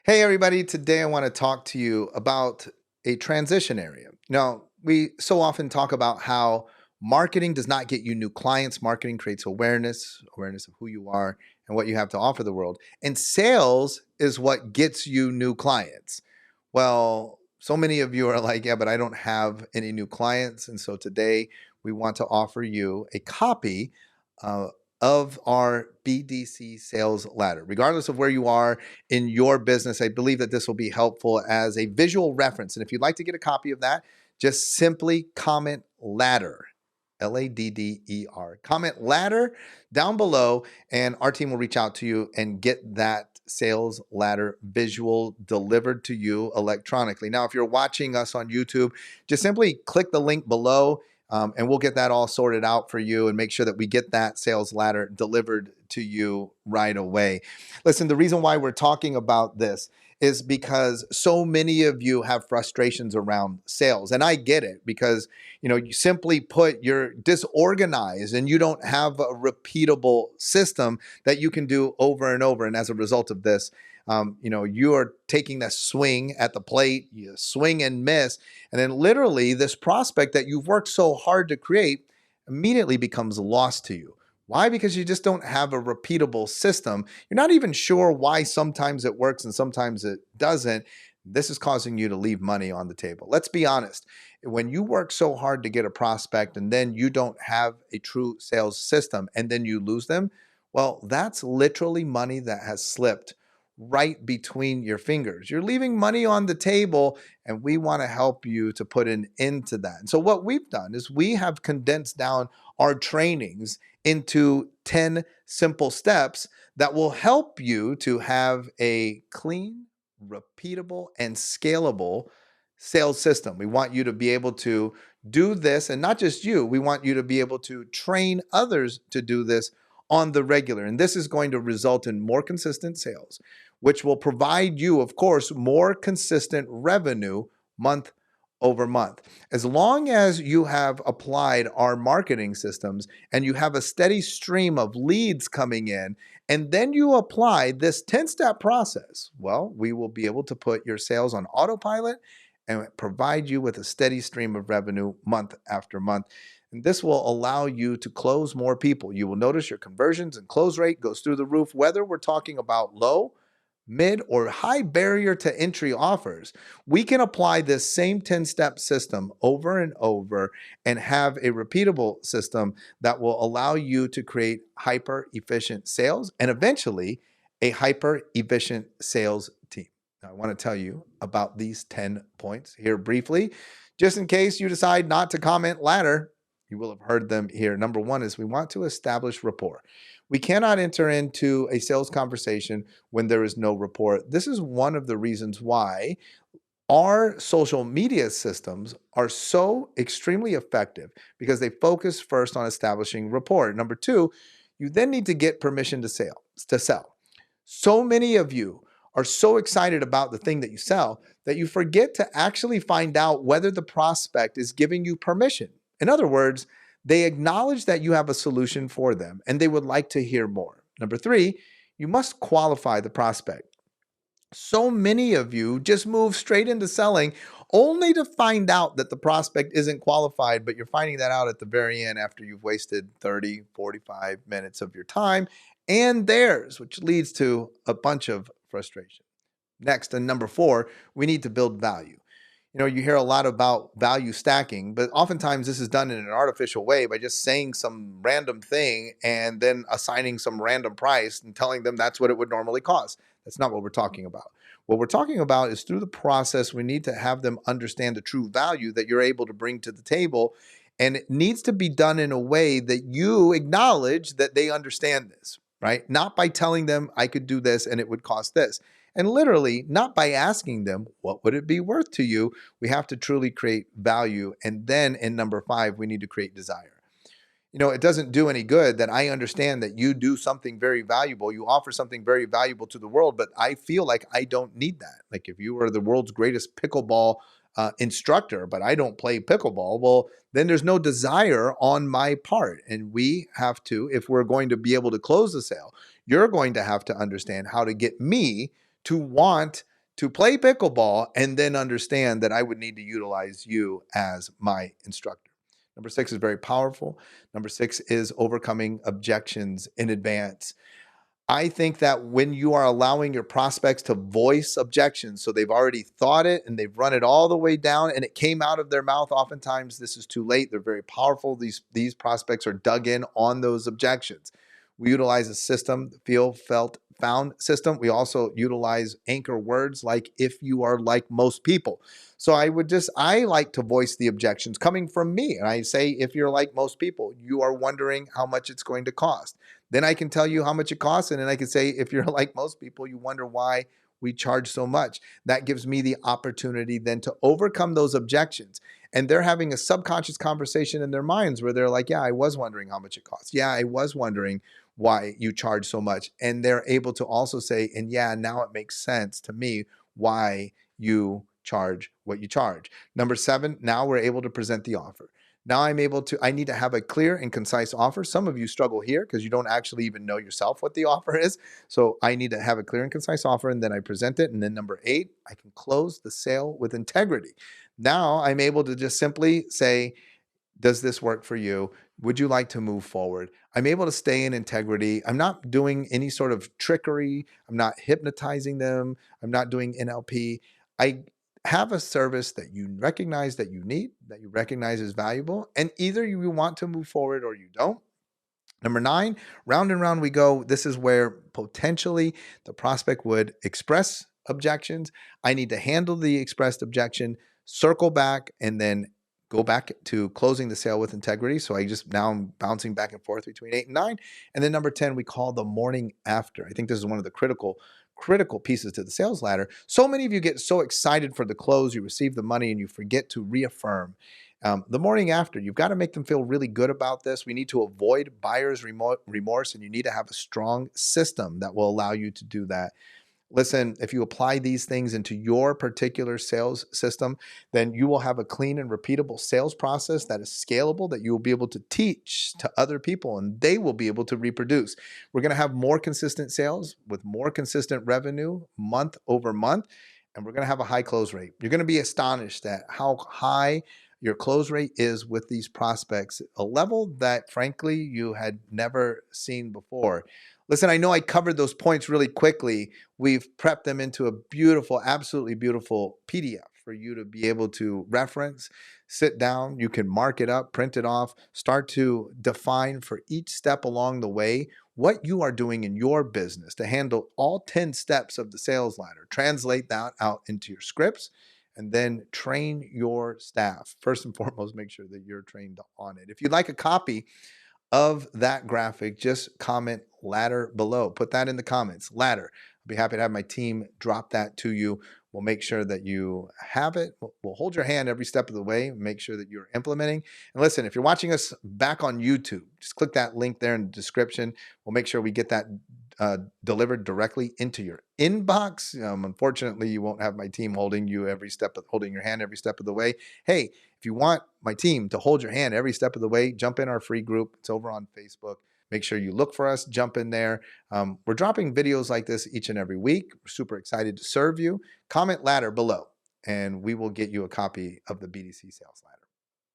Hey, everybody. Today I want to talk to you about a transition area. Now, we so often talk about how marketing does not get you new clients. Marketing creates awareness of who you are and what you have to offer the world. And sales is what gets you new clients. Well, so many of you are like, yeah, but I don't have any new clients. And so today we want to offer you a copy uh, of our BDC sales ladder. Regardless of where you are in your business, I believe that this will be helpful as a visual reference. And if you'd like to get a copy of that, just simply comment ladder. LADDER. Comment ladder down below, and our team will reach out to you and get that sales ladder visual delivered to you electronically. Now, if you're watching us on YouTube, just simply click the link below. And we'll get that all sorted out for you and make sure that we get that sales ladder delivered to you right away. Listen, the reason why we're talking about this is because so many of you have frustrations around sales. And I get it because, you simply put, you're disorganized and you don't have a repeatable system that you can do over and over. And as a result of this, you are taking that swing at the plate, you swing and miss. And then literally this prospect that you've worked so hard to create immediately becomes lost to you. Why? Because you just don't have a repeatable system. You're not even sure why sometimes it works and sometimes it doesn't. This is causing you to leave money on the table. Let's be honest. When you work so hard to get a prospect and then you don't have a true sales system and then you lose them, well, that's literally money that has slipped right between your fingers. You're leaving money on the table, and we want to help you to put an end to that. And so, what we've done is we have condensed down our trainings into 10 simple steps that will help you to have a clean, repeatable, and scalable sales system. We want you to be able to do this, and not just you, we want you to be able to train others to do this on the regular. And this is going to result in more consistent sales, which will provide you, of course, more consistent revenue month over month. As long as you have applied our marketing systems and you have a steady stream of leads coming in, and then you apply this 10-step process, well, we will be able to put your sales on autopilot and provide you with a steady stream of revenue month after month. And this will allow you to close more people. You will notice your conversions and close rate goes through the roof, whether we're talking about low, mid, or high barrier to entry offers. We can apply this same 10-step system over and over and have a repeatable system that will allow you to create hyper efficient sales and eventually a hyper efficient sales team. Now, I want to tell you about these 10 points here briefly, just in case you decide not to comment ladder. You will have heard them here. Number one is we want to establish rapport. We cannot enter into a sales conversation when there is no rapport. This is one of the reasons why our social media systems are so extremely effective because they focus first on establishing rapport. Number two, you then need to get permission to sell. So many of you are so excited about the thing that you sell that you forget to actually find out whether the prospect is giving you permission. In other words, they acknowledge that you have a solution for them and they would like to hear more. Number three, you must qualify the prospect. So many of you just move straight into selling only to find out that the prospect isn't qualified, but you're finding that out at the very end after you've wasted 30, 45 minutes of your time and theirs, which leads to a bunch of frustration. Next, and number four, we need to build value. You hear a lot about value stacking, but oftentimes this is done in an artificial way by just saying some random thing and then assigning some random price and telling them that's what it would normally cost. That's not what we're talking about. What we're talking about is through the process, we need to have them understand the true value that you're able to bring to the table. And it needs to be done in a way that you acknowledge that they understand this, right? Not by telling them I could do this and it would cost this. And literally, not by asking them, what would it be worth to you? We have to truly create value. And then in number five, we need to create desire. It doesn't do any good that I understand that you do something very valuable. You offer something very valuable to the world, but I feel like I don't need that. Like if you were the world's greatest pickleball instructor, but I don't play pickleball, well, then there's no desire on my part. And we have to, if we're going to be able to close the sale, you're going to have to understand how to get me to want to play pickleball and then understand that I would need to utilize you as my instructor. Number 6 is very powerful. Number 6 is overcoming objections in advance. I think that when you are allowing your prospects to voice objections, so they've already thought it and they've run it all the way down and it came out of their mouth, oftentimes this is too late. They're very powerful. These prospects are dug in on those objections. We utilize a system, the feel, felt, found system. We also utilize anchor words like if you are like most people. So I like to voice the objections coming from me. And I say, if you're like most people, you are wondering how much it's going to cost. Then I can tell you how much it costs. And then I can say, if you're like most people, you wonder why we charge so much. That gives me the opportunity then to overcome those objections. And they're having a subconscious conversation in their minds where they're like, yeah, I was wondering how much it costs. Yeah, I was wondering why you charge so much. And they're able to also say, and yeah, now it makes sense to me why you charge what you charge. Number 7, now we're able to present the offer. Now I need to have a clear and concise offer. Some of you struggle here because you don't actually even know yourself what the offer is. So I need to have a clear and concise offer, and then I present it. And then number 8, I can close the sale with integrity. Now I'm able to just simply say, does this work for you? Would you like to move forward? I'm able to stay in integrity. I'm not doing any sort of trickery. I'm not hypnotizing them. I'm not doing NLP. I have a service that you recognize that you need, that you recognize is valuable, and either you want to move forward or you don't. Number 9, round and round we go. This is where potentially the prospect would express objections. I need to handle the expressed objection, circle back, and then go back to closing the sale with integrity. So now I'm bouncing back and forth between 8 and 9. And then number 10, we call the morning after. I think this is one of the critical pieces to the sales ladder. So many of you get so excited for the close, you receive the money, and you forget to reaffirm. The morning after, you've got to make them feel really good about this. We need to avoid buyer's remorse, and you need to have a strong system that will allow you to do that. Listen, if you apply these things into your particular sales system, then you will have a clean and repeatable sales process that is scalable, that you will be able to teach to other people, and they will be able to reproduce. We're going to have more consistent sales with more consistent revenue month over month, and we're going to have a high close rate. You're going to be astonished at how high your close rate is with these prospects, a level that frankly you had never seen before. Listen, I know I covered those points really quickly. We've prepped them into a beautiful, absolutely beautiful PDF for you to be able to reference, sit down, you can mark it up, print it off, start to define for each step along the way what you are doing in your business to handle all 10 steps of the sales ladder. Translate that out into your scripts and then train your staff. First and foremost, make sure that you're trained on it. If you'd like a copy of that graphic, just comment ladder below. Put that in the comments, ladder. I'll be happy to have my team drop that to you. We'll make sure that you have it. We'll hold your hand every step of the way, make sure that you're implementing. And listen, if you're watching us back on YouTube, just click that link there in the description. We'll make sure we get that delivered directly into your inbox. Unfortunately, you won't have my team holding your hand every step of the way. Hey, if you want my team to hold your hand every step of the way, jump in our free group. It's over on Facebook. Make sure you look for us, jump in there. We're dropping videos like this each and every week. We're super excited to serve you. Comment ladder below, and we will get you a copy of the BDC Sales Ladder.